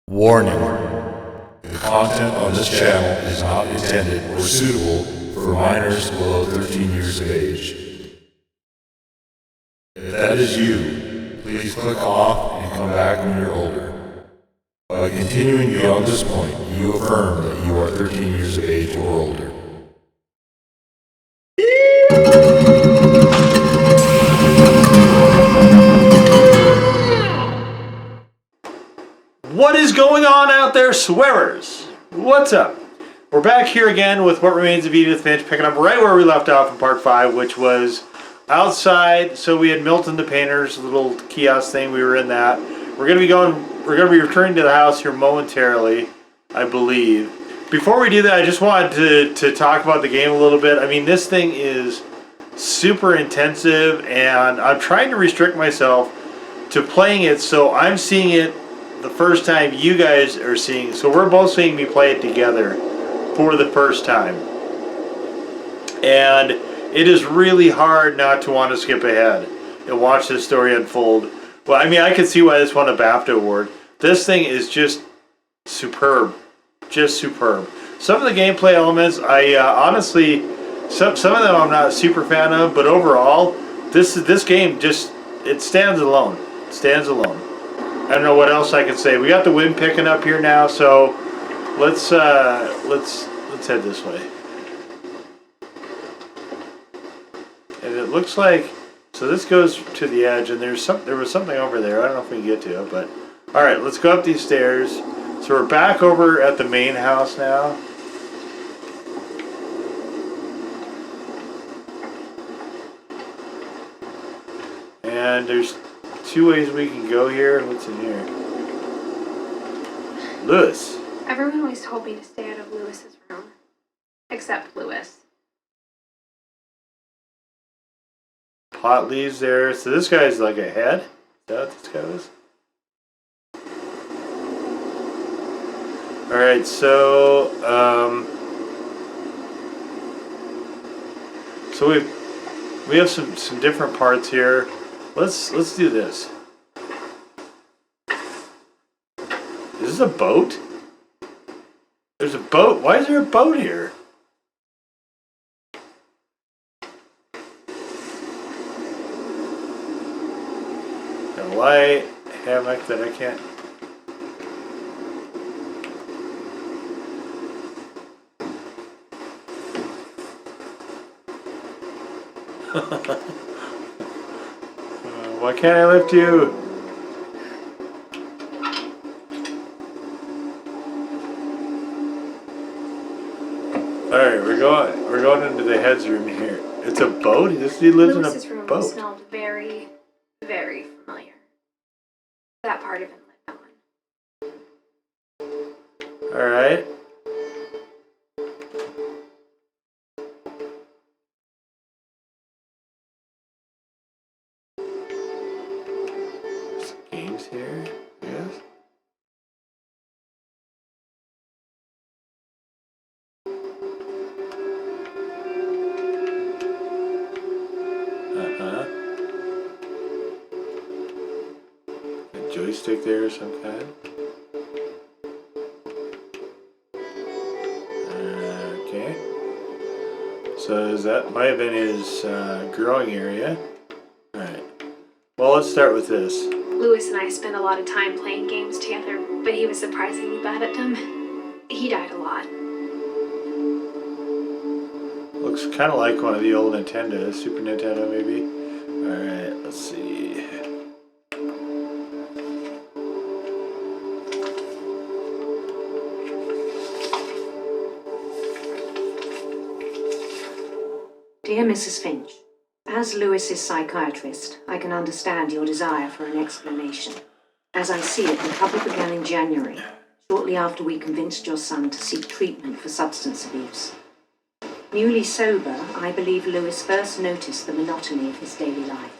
Warning. The content on this channel is not intended or suitable for minors below 13 years of age. If that is you, please click off and come back when you're older. By continuing beyond this point, you affirm that you are 13 years of age or older. What is going on out there, swearers? What's up? We're back here again with What Remains of Edith Finch, picking up right where we left off in part 5, which was outside. So we had Milton the Painter's little kiosk thing. We were in that. We're gonna be returning to the house here momentarily, I believe. Before we do that, I just wanted to talk about the game a little bit. I mean, this thing is super intensive, and I'm trying to restrict myself to playing it so I'm seeing it the first time you guys are seeing. So we're both seeing me play it together for the first time. And it is really hard not to want to skip ahead and watch this story unfold. Well, I mean, I can see why this won a BAFTA award. This thing is just superb. Just superb. Some of the gameplay elements, I honestly, some of them I'm not a super fan of, but overall, this game just, it stands alone. It stands alone. I don't know what else I can say. We got the wind picking up here now, so let's head this way. And it looks like, so this goes to the edge, and there was something over there. I don't know if we can get to it, but all right, let's go up these stairs. So we're back over at the main house now. And there's two ways we can go here. What's in here? Lewis. Everyone always told me to stay out of Lewis's room. Except Lewis. Pot leaves there. So this guy's like a head? Is that what this guy was? Alright, so we have some different parts here. Let's do this. Is this a boat? There's a boat. Why is there a boat here? A light hammock that I can't. Why can't I lift you? Alright, we're going into the head's room here. It's a boat? This dude lives Lewis's in a room boat. smelled very, very familiar. That part of him lived on. Alright. There's games here, I guess. A joystick there of some kind. Okay. So that might have been his growing area. Alright. Well, let's start with this. Lewis and I spent a lot of time playing games together, but he was surprisingly bad at them. He died a lot. Looks kind of like one of the old Nintendo, Super Nintendo maybe. Alright, let's see. Dear Mrs. Finch, as Lewis's psychiatrist, I can understand your desire for an explanation. As I see it, the trouble began in January, shortly after we convinced your son to seek treatment for substance abuse. Newly sober, I believe Lewis first noticed the monotony of his daily life.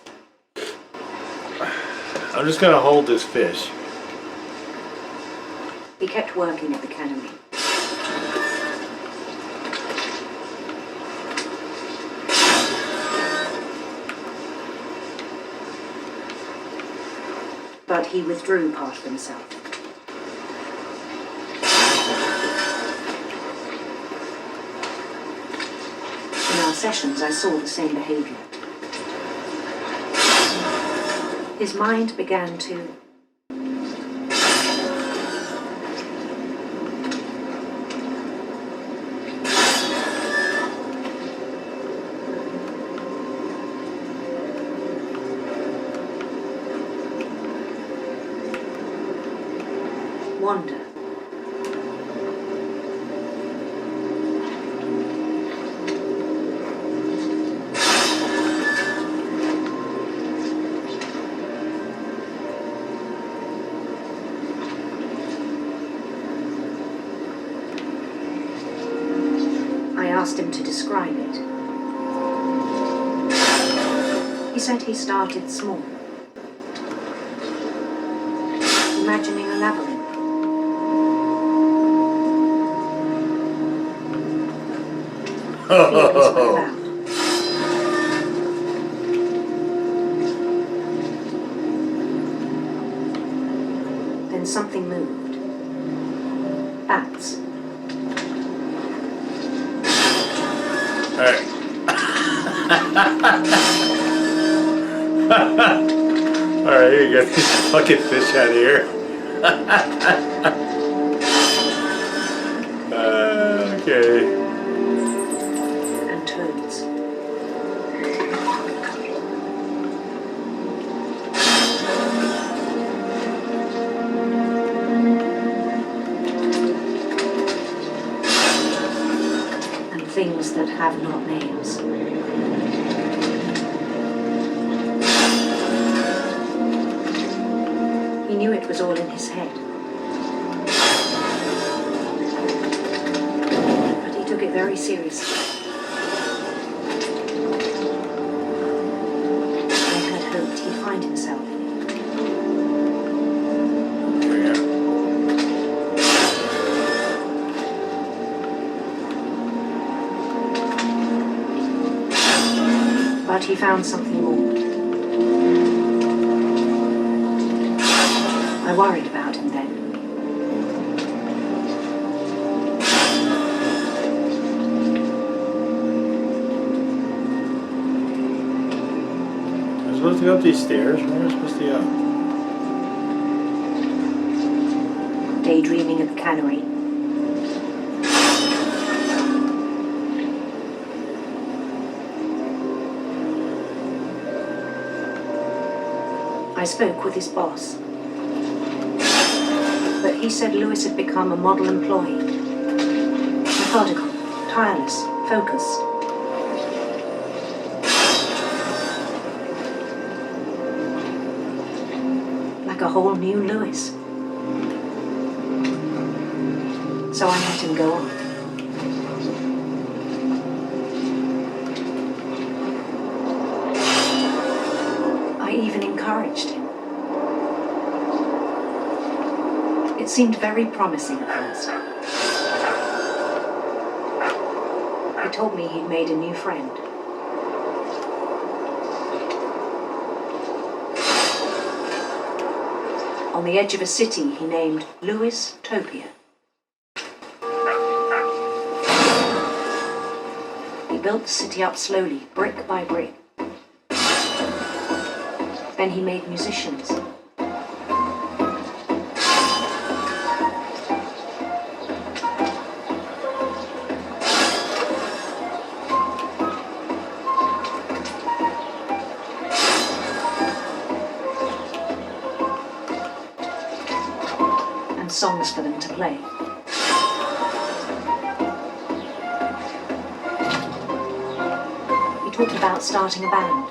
I'm just gonna hold this fish. He kept working at the cannery. But he withdrew part of himself. sessions, I saw the same behavior. His mind began to wander. I asked him to describe it. He said he started small, imagining a labyrinth. Fear his way out. Then something moved. Bats. Alright. Alright, here you go. These fucking fish out of here. Okay. And toads. And things that have not names. He knew it was all in his head. But he took it very seriously. I had hoped he'd find himself in it. Here we go. But he found something more. I worried about him then. I'm supposed to go up these stairs? Where am I supposed to go? Daydreaming at the cannery. I spoke with his boss. But he said Lewis had become a model employee. Methodical, tireless, focused. Like a whole new Lewis. So I let him go on. I even encouraged him. It seemed very promising at first. He told me he'd made a new friend. On the edge of a city he named Lewis Topia. He built the city up slowly, brick by brick. Then he made musicians. And songs for them to play. He talked about starting a band.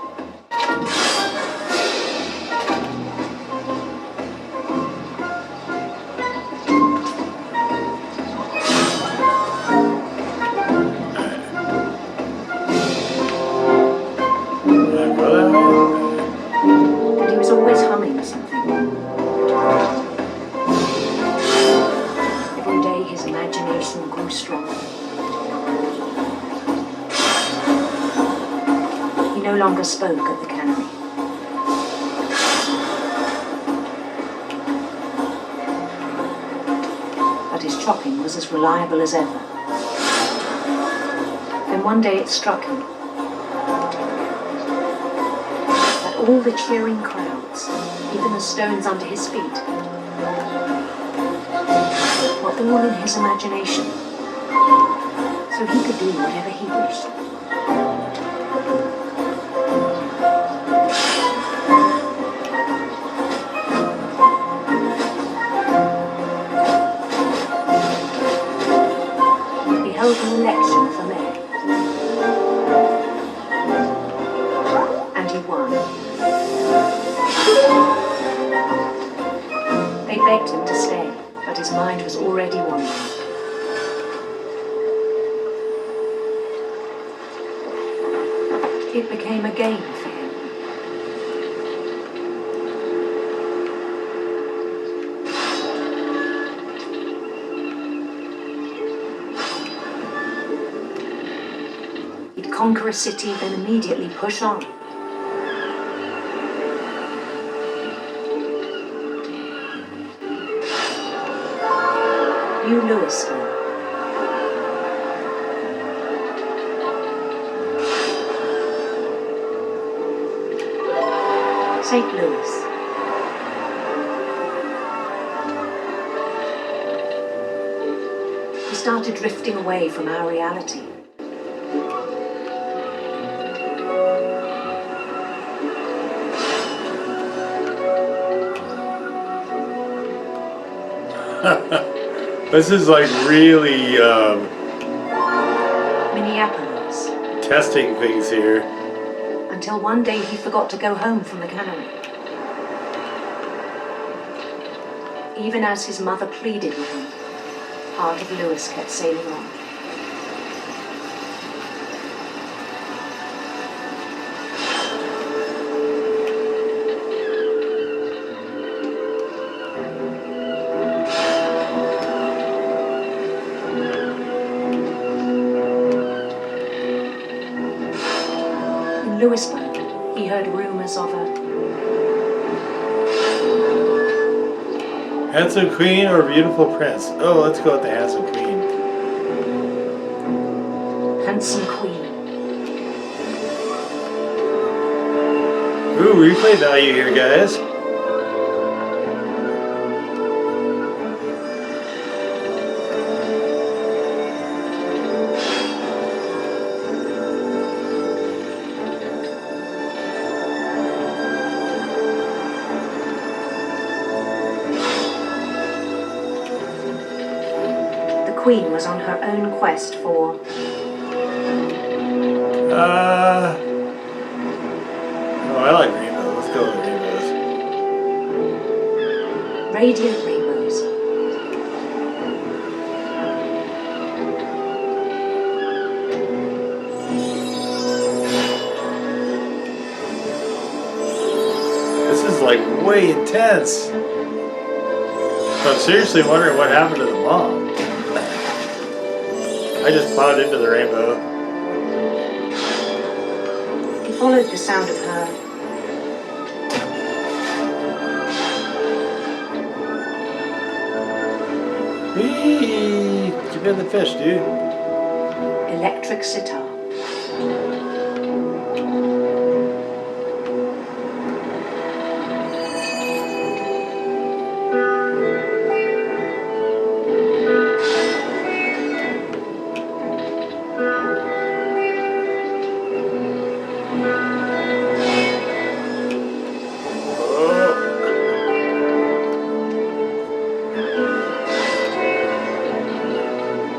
And he was always humming something. Every day his imagination grew stronger. He no longer spoke at the cannery. But his chopping was as reliable as ever. Then one day it struck him. all the cheering crowds, even the stones under his feet, were all in his imagination, so he could do whatever he wished. He held an election for mayor, and he won. They begged him to stay, but his mind was already wandering. It became a game for him. He'd conquer a city, then immediately push on. New Louisville. St. Louis. We started drifting away from our reality. This is like really Minneapolis. testing things here. Until one day he forgot to go home from the cannery. Even as his mother pleaded with him, part of Lewis kept sailing on. In Louisburg, he heard rumors of a Handsome queen or beautiful prince? Oh, let's go with the handsome queen. handsome queen. Ooh, replay value here, guys. The queen was on her own quest for Oh, I like rainbow. Let's go with rainbows. radiant rainbows. This is like way intense. I'm seriously wondering what happened to the mom. I just plowed into the rainbow. He followed the sound of her Whee! Get in the fish, dude. electric sitar.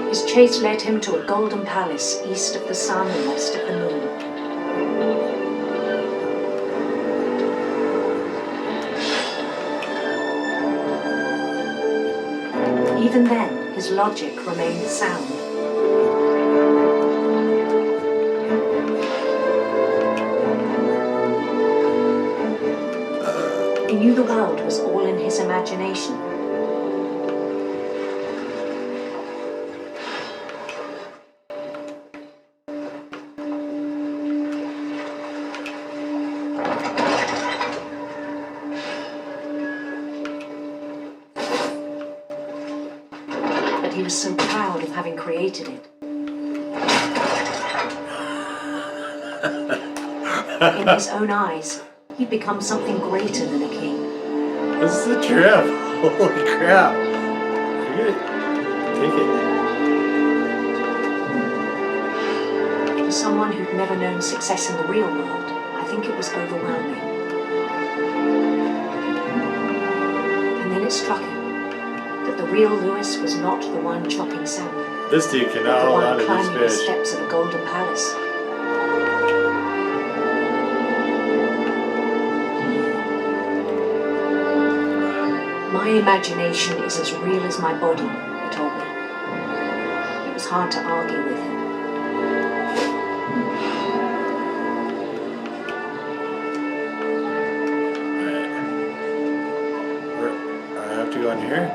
His chase led him to a golden palace east of the sun and west of the moon. Even then, his logic remained sound. He knew the world was all in his imagination. But he was so proud of having created it. In his own eyes, he'd become something greater than a king. This is a trip. Holy crap. You're gonna take it. For someone who'd never known success in the real world, I think it was overwhelming. And then it struck him that the real Lewis was not the one chopping salmon, This dude but cannot the hold on one to climbing the this fish. steps of a golden palace. My imagination is as real as my body, he told me. It was hard to argue with him. I have to go in here.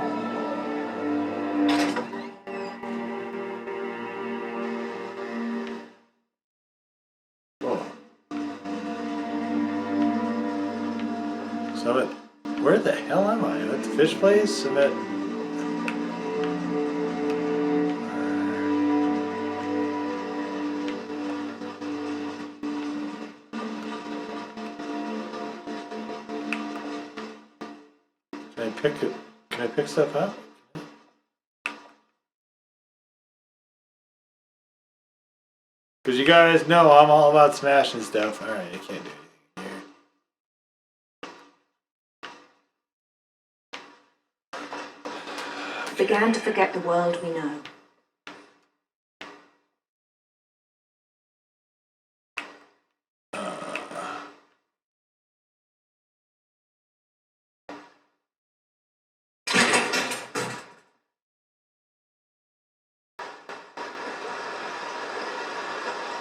Oh. So I'm at, where the hell am I? I'm at the fish place? I'm at... Can I pick stuff up? Because you guys know I'm all about smashing stuff. Alright, I can't do anything here. Began to forget the world we know.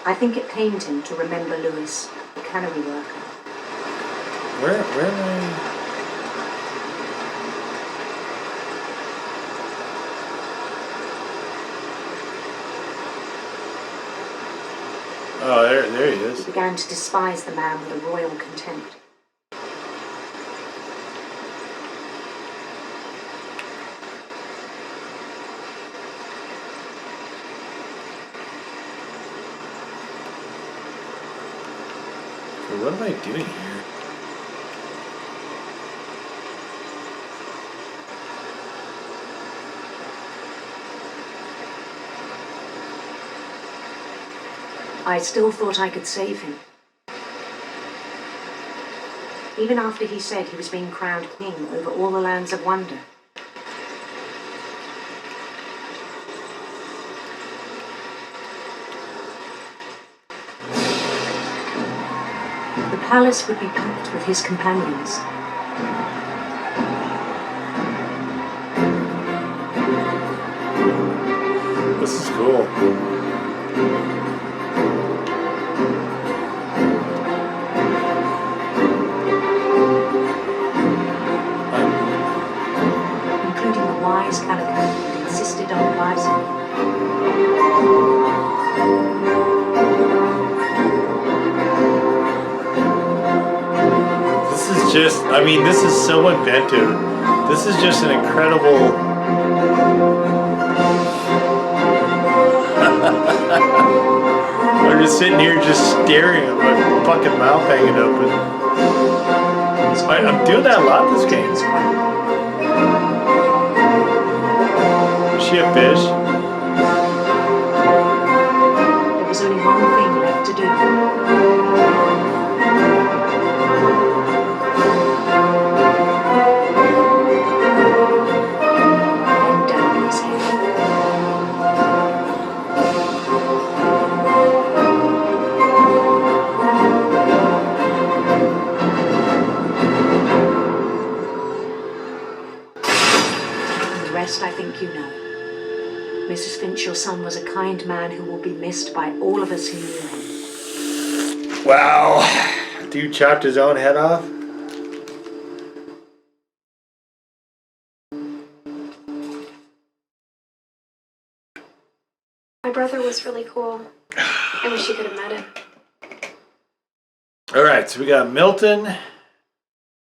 I think it pained him to remember Lewis, the cannery worker. Where am I? Oh, there he is. He began to despise the man with a royal contempt. So what am I doing here? I still thought I could save him. Even after he said he was being crowned king over all the lands of wonder. The palace would be packed with his companions. This is cool. Including the wise Calico who insisted on advising me. This is just, I mean, this is so inventive. This is just an incredible... I'm just sitting here just staring at my fucking mouth hanging open. I'm doing that a lot this game. Is she a fish? There was only one thing left to do. Bend down his head. The rest I think you know. Mrs. Finch, your son was a kind man who will be missed by all of us who knew him. Wow. Dude chopped his own head off? My brother was really cool. I wish you could have met him. Alright, so we got Milton.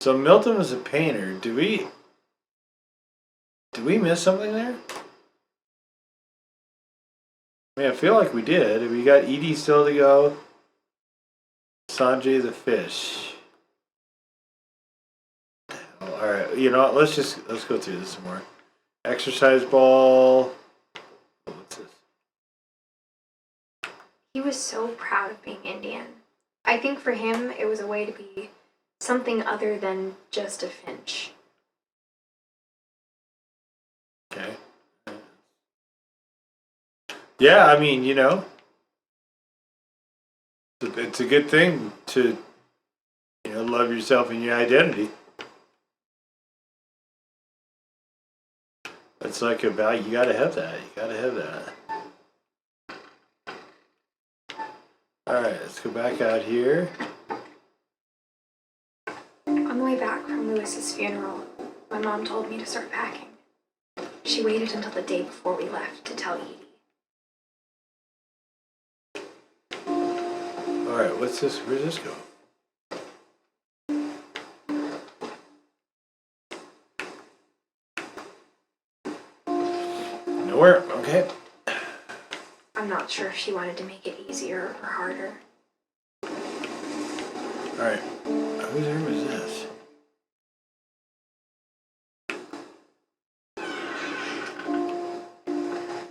So Milton was a painter. Did we miss something there? I mean, I feel like we did. We got Edie still to go. Sanjay the fish. you know what, let's go through this some more. Exercise ball. What's this? He was so proud of being Indian. I think for him, it was a way to be something other than just a Finch. Okay. Yeah, I mean, you know, it's a good thing to, you know, love yourself and your identity. That's like a value. You gotta have that. You gotta have that. Alright, let's go back out here. On the way back from Lewis's funeral, my mom told me to start packing. She waited until the day before we left to tell Edie. Alright, what's this? Where's this go? Nowhere. Okay. I'm not sure if she wanted to make it easier or harder. Alright. Whose room is this?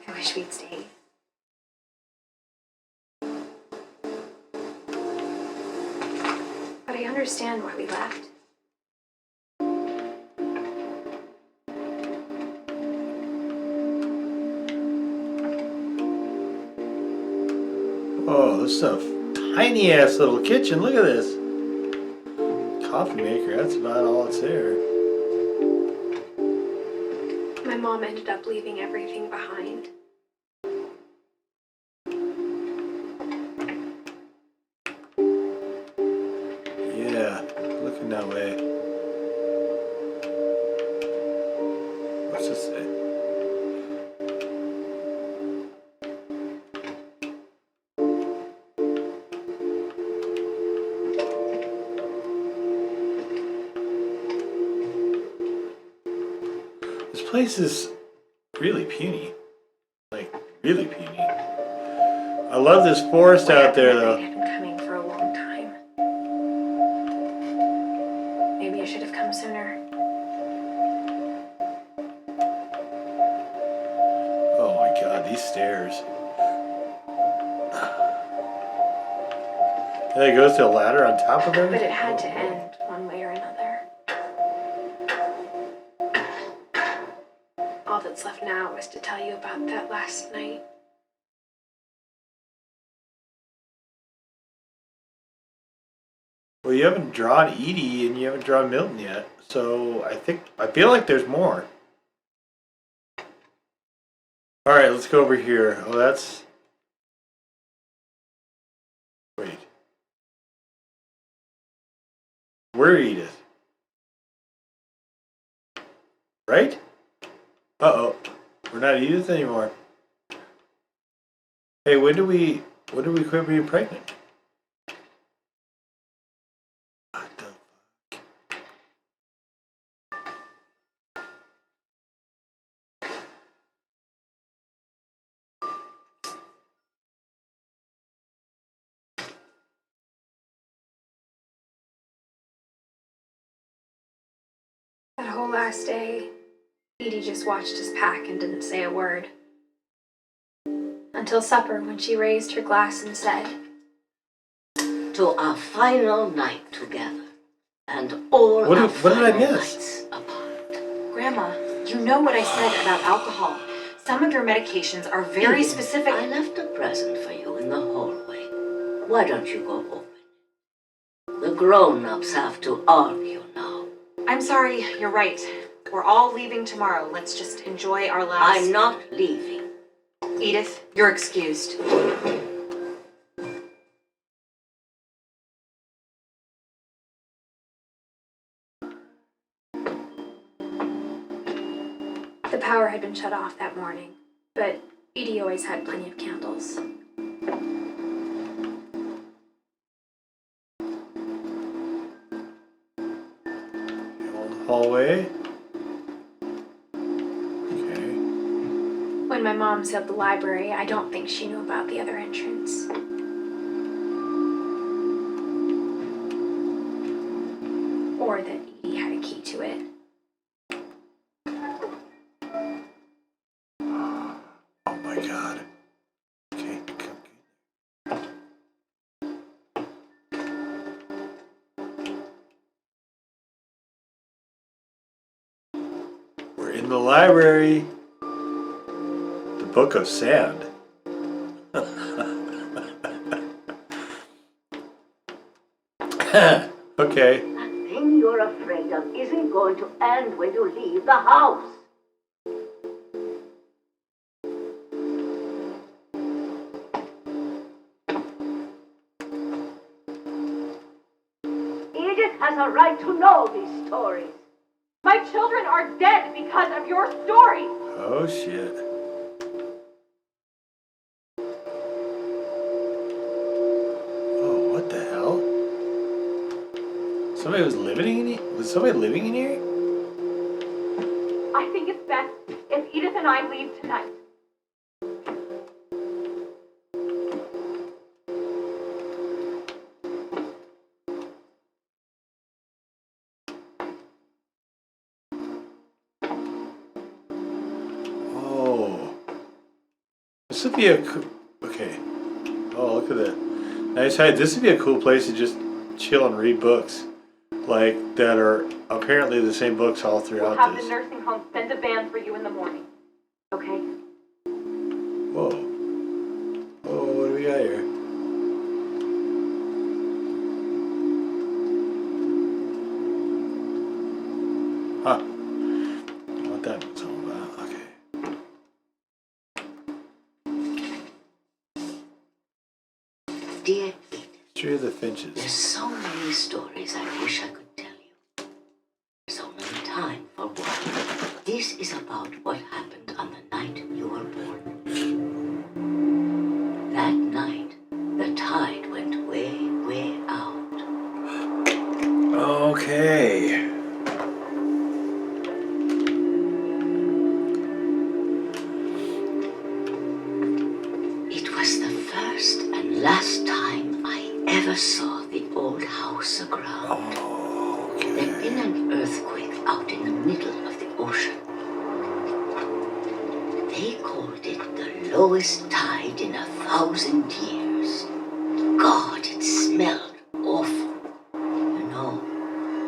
I wish we'd stayed. But I understand why we left. Oh, this is a tiny ass little kitchen. Look at this. Coffee maker, that's about all that's there. My mom ended up leaving everything behind. Yeah, looking that way. What's this say? This place is really puny. Like, really puny. I love this forest out there, though. I'd been coming for a long time. Maybe I should have come sooner. Oh my god, these stairs. And it goes to a ladder on top of But everything? it had to end one way or another. All that's left now is to tell you about that last night. Well, you haven't drawn Edie and you haven't drawn Milton yet, so I feel like there's more. Alright, let's go over here. Oh, that's... Wait. Where Edith? Right? Uh-oh. We're not Edith anymore. Hey, when do we quit being pregnant? What the fuck? That whole last day, Edie just watched us pack and didn't say a word. Until supper, when she raised her glass and said, "To our final night together, and all What our did I final miss? nights apart." Grandma, you know what I said about alcohol. Some of your medications are very specific. I left a present for you in the hallway. Why don't you go open it? The grown-ups have to argue now. I'm sorry, you're right. We're all leaving tomorrow. Let's just enjoy our last... I'm not leaving. Edith, you're excused. the power had been shut off that morning, but Edie always had plenty of candles. Hallway. Okay. When my mom sealed the library, I don't think she knew about the other entrance. Or that Edie had a key to it. the library. The Book of Sand. Okay. That thing you're afraid of isn't going to end when you leave the house. Edith has a right to know these stories. My children are dead because of your story. Oh shit. Oh, what the hell? Somebody was living in here? Was somebody living in here? I think it's best if Edith and I leave tonight. Oh. This would be a okay. Oh, look at that. Nice height. This would be a cool place to just chill and read books. Like, that are apparently the same books all We'll throughout have this. the nursing home send a van for you in the morning. Okay? Whoa. Oh, what do we got here? Huh. What that was all about. Okay. Dear Edith, Tree of the Finches. there's so many stories I wish I could tell you. There's only time for one. This is about what happened on the night you were born. That night, the tide went way, way out. Okay. It was the first and last time I ever saw the old house aground. There'd been an earthquake out in the middle of the ocean. They called it the lowest tide in 1,000 years. God, it smelled awful. You know,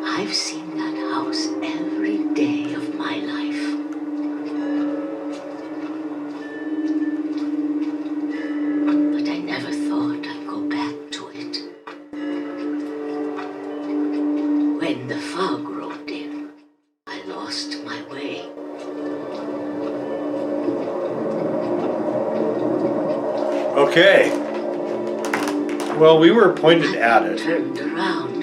I've seen that house every day of my life. But I never thought I'd go back to it. When the fog rolled in, I lost my way. Okay. Well, we were pointed at I it. turned around.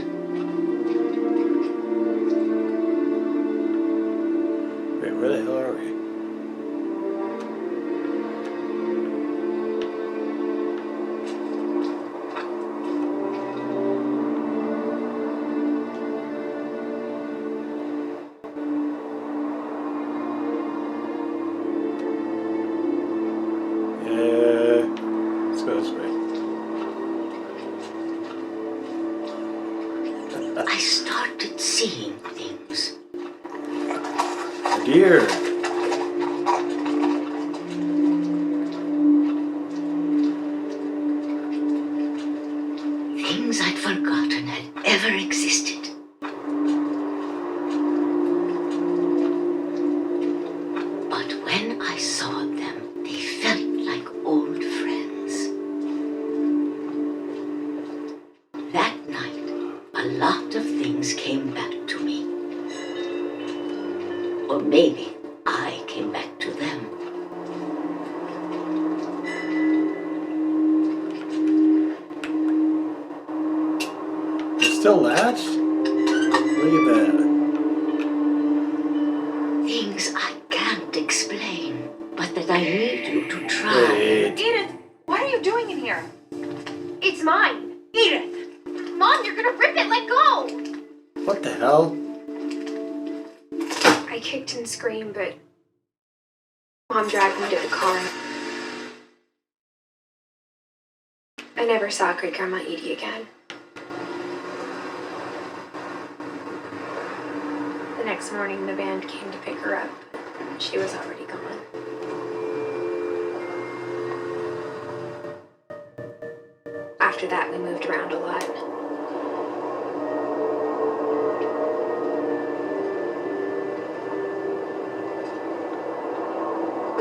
Wait, where the hell are we? Let's go this way. I started seeing things. A deer. Things I'd forgotten had ever existed. But when I saw them, they felt like old friends. That night, a lot of things came back to me. Or maybe I came back to them. It's still latched? Look at that. Things I can't explain, but that I need you to try. Wait. Edith, what are you doing in here? It's mine. Edith! Mom, you're gonna rip it! Let go! What the hell? I kicked and screamed, but Mom dragged me to the car. I never saw Great Grandma Edie again. The next morning, the band came to pick her up, but she was already gone. After that, we moved around a lot.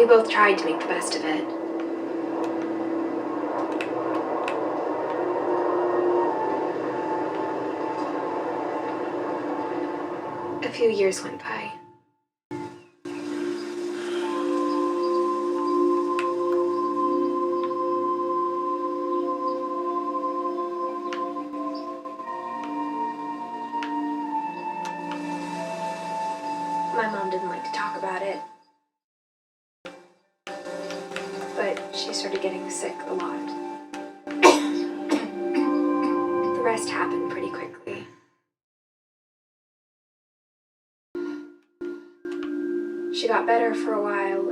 We both tried to make the best of it. A few years went by. My mom didn't like to talk about it, but she started getting sick a lot. The rest happened pretty quickly. She got better for a while,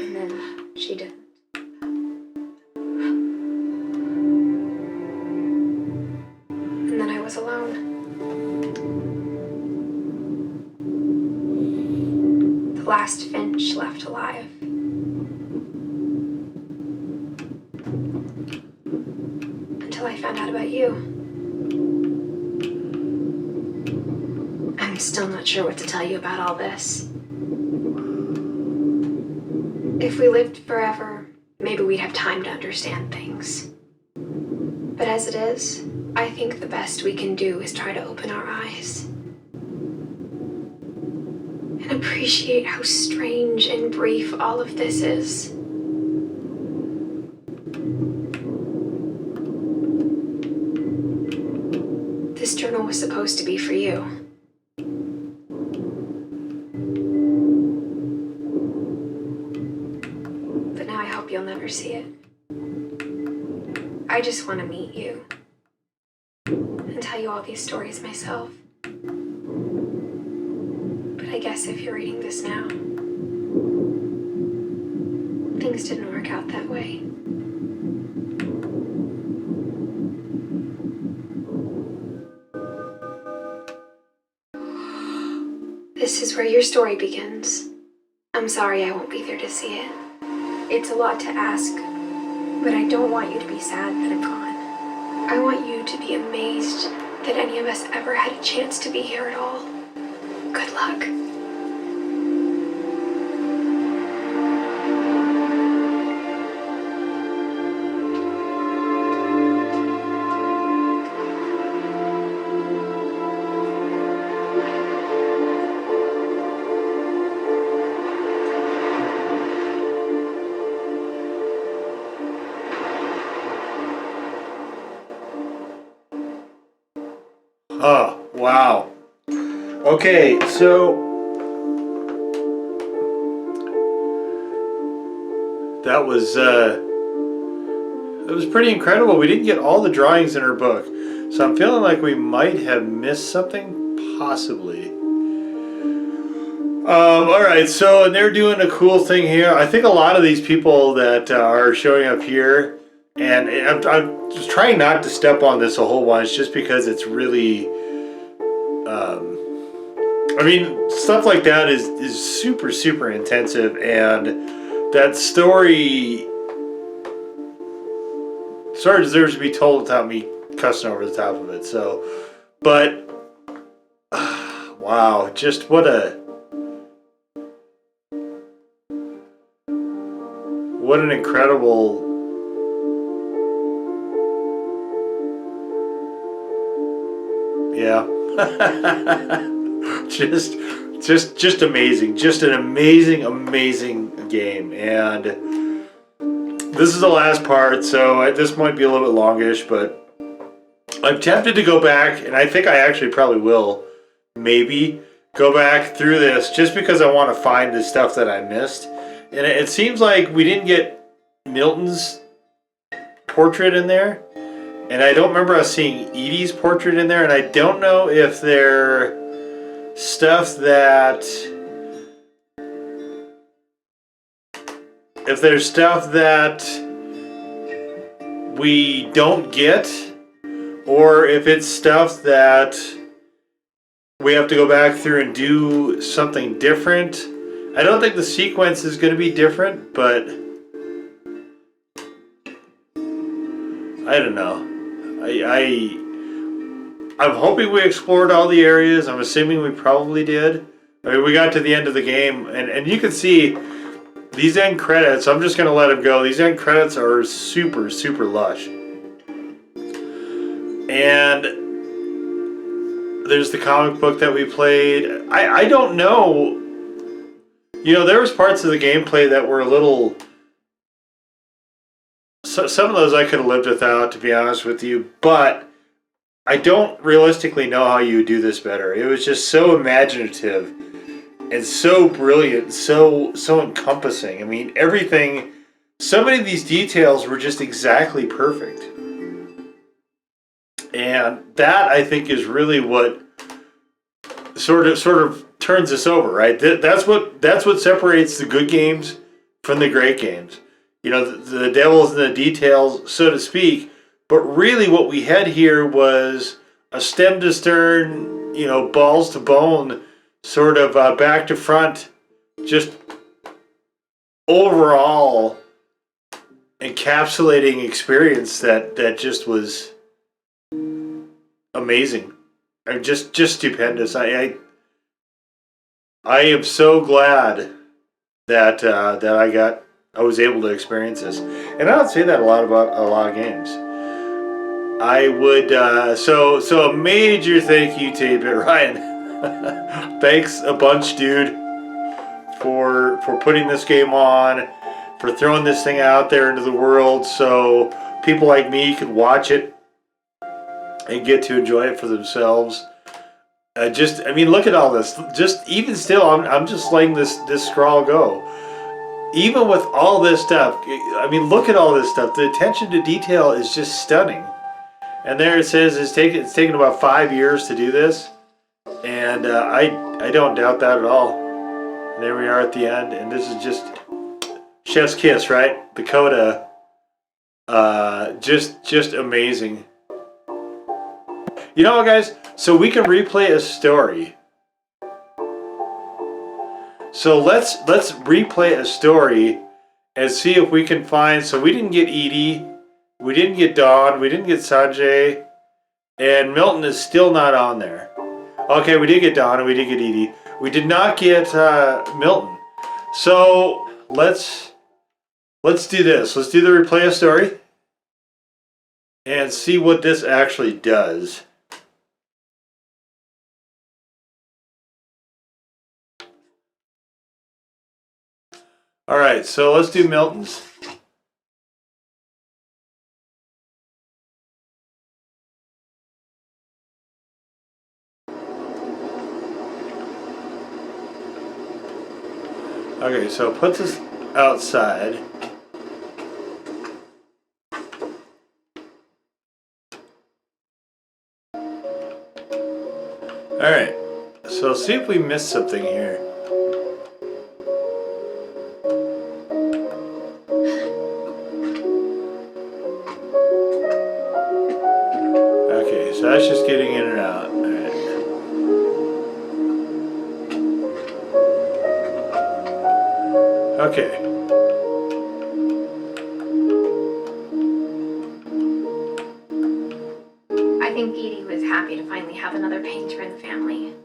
and then she didn't. And then I was alone. The last Finch left alive. Until I found out about you. I'm still not sure what to tell you about all this. If we lived forever, maybe we'd have time to understand things. But as it is, I think the best we can do is try to open our eyes. And appreciate how strange and brief all of this is. This journal was supposed to be for you. But now I hope you'll never see it. I just want to meet you and tell you all these stories myself. But I guess if you're reading this now, things didn't work out that way. This is where your story begins. I'm sorry I won't be there to see it. It's a lot to ask, but I don't want you to be sad that I'm gone. I want you to be amazed that any of us ever had a chance to be here at all. Good luck. Oh, wow. Okay, so that was pretty incredible. We didn't get all the drawings in her book, so I'm feeling like we might have missed something, possibly. All right, so and they're doing a cool thing here. I think a lot of these people that are showing up here, and I'm just trying not to step on this a whole bunch, just because it's really. I mean, stuff like that is super, super intensive, and that story deserves to be told without me cussing over the top of it. So, but wow, just what an incredible. Yeah. just amazing. Just an amazing game. And this is the last part, so this might be a little bit longish, but I'm tempted to go back, and I think I actually probably will maybe go back through this just because I want to find the stuff that I missed. And it seems like we didn't get Milton's portrait in there. And I don't remember us seeing Edie's portrait in there, and I don't know if they're stuff that... If there's stuff that we don't get, or if it's stuff that we have to go back through and do something different. I don't think the sequence is going to be different, but I don't know. I'm hoping we explored all the areas. I'm assuming we probably did. I mean, we got to the end of the game, and you can see these end credits. I'm just gonna let them go. These end credits are super, super lush. And there's the comic book that we played. I don't know. You know, there was parts of the gameplay that were a little... So, some of those I could have lived without, to be honest with you. But I don't realistically know how you would do this better. It was just so imaginative and so brilliant, so encompassing. I mean, everything... So many of these details were just exactly perfect. And that, I think, is really what sort of turns us over, right? That's what separates the good games from the great games. You know, the devil's in the details, so to speak. But really, what we had here was a stem to stern, you know, balls to bone, sort of back to front, just overall encapsulating experience that just was amazing. I mean, just stupendous. I am so glad that I was able to experience this, and I don't say that a lot about a lot of games. I would so a major thank you to you, Ryan. Thanks a bunch, dude, for putting this game on, for throwing this thing out there into the world so people like me could watch it and get to enjoy it for themselves. I mean, look at all this. Just even still, I'm just letting this scroll go. Even with all this stuff, I mean, look at all this stuff. The attention to detail is just stunning. And there it says it's taken about 5 years to do this, and I don't doubt that at all. And there we are at the end, and this is just chef's kiss, right? The coda, just amazing. You know what, guys? So we can replay a story. So let's replay a story and see if we can find. So we didn't get Edie, we didn't get Dawn, we didn't get Sanjay, and Milton is still not on there. Okay, we did get Dawn and we did get Edie. We did not get Milton. So let's do this. Let's do the replay a story and see what this actually does. All right, so let's do Milton's. Okay, so it puts us outside. All right, so see if we missed something here. So that's just getting in and out. All right. Okay. I think Edie was happy to finally have another painter in the family.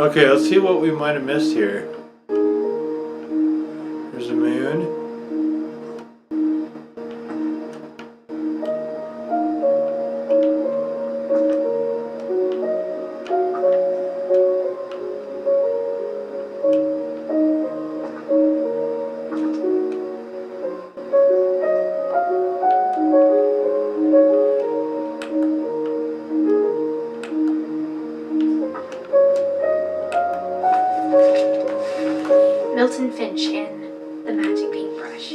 Okay, let's see what we might have missed here. There's a moon. Edith Finch in The Magic Paintbrush.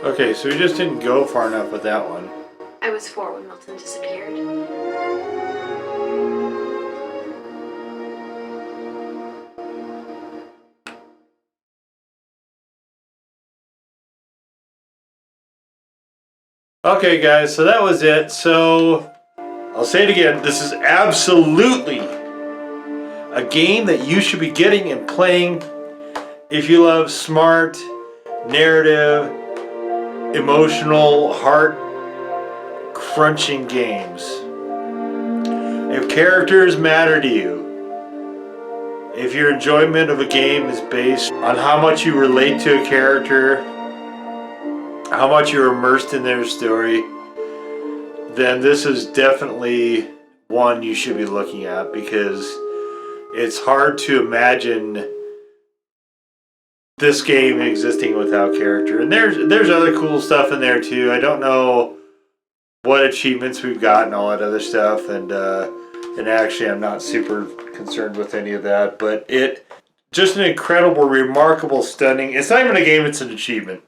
Okay, so we just didn't go far enough with that one. I was 4 when Milton disappeared. Okay, guys, so that was it. So, I'll say it again. This is absolutely a game that you should be getting and playing if you love smart, narrative, emotional, heart-crunching games. If characters matter to you, if your enjoyment of a game is based on how much you relate to a character, how much you're immersed in their story, then this is definitely one you should be looking at, because it's hard to imagine this game existing without character. And there's other cool stuff in there too. I don't know what achievements we've got and all that other stuff, and actually I'm not super concerned with any of that, but it just an incredible, remarkable, stunning. It's not even a game, it's an achievement.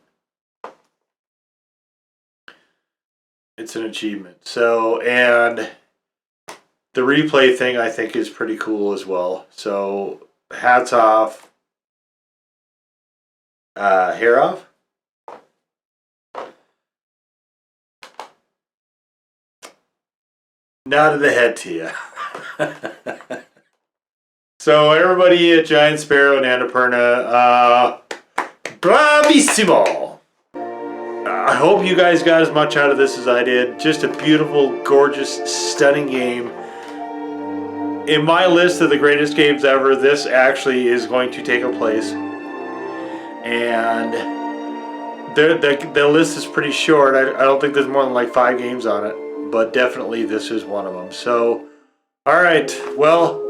It's an achievement. So, and the replay thing I think is pretty cool as well. So, hats off. Hair off? Nod of the head to you. So, everybody at Giant Sparrow and Annapurna, bravissimo! I hope you guys got as much out of this as I did. Just a beautiful, gorgeous, stunning game. In my list of the greatest games ever, this actually is going to take a place. And the list is pretty short. I don't think there's more than like 5 games on it. But definitely this is one of them. So, alright, well...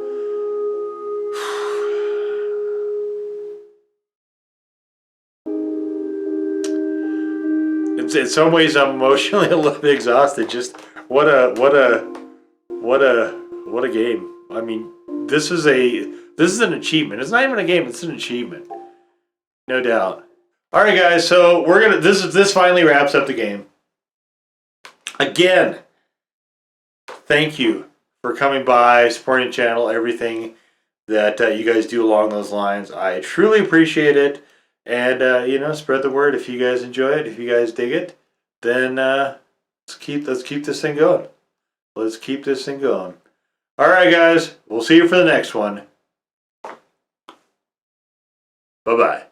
in some ways I'm emotionally a little bit exhausted. Just what a game. I mean, this is an achievement. It's not even a game, it's an achievement. No doubt. All right, guys, so this finally wraps up the game. Again, thank you for coming by, supporting the channel, everything that you guys do along those lines. I truly appreciate it. And, spread the word if you guys enjoy it. If you guys dig it, then let's keep this thing going. Let's keep this thing going. All right, guys. We'll see you for the next one. Bye-bye.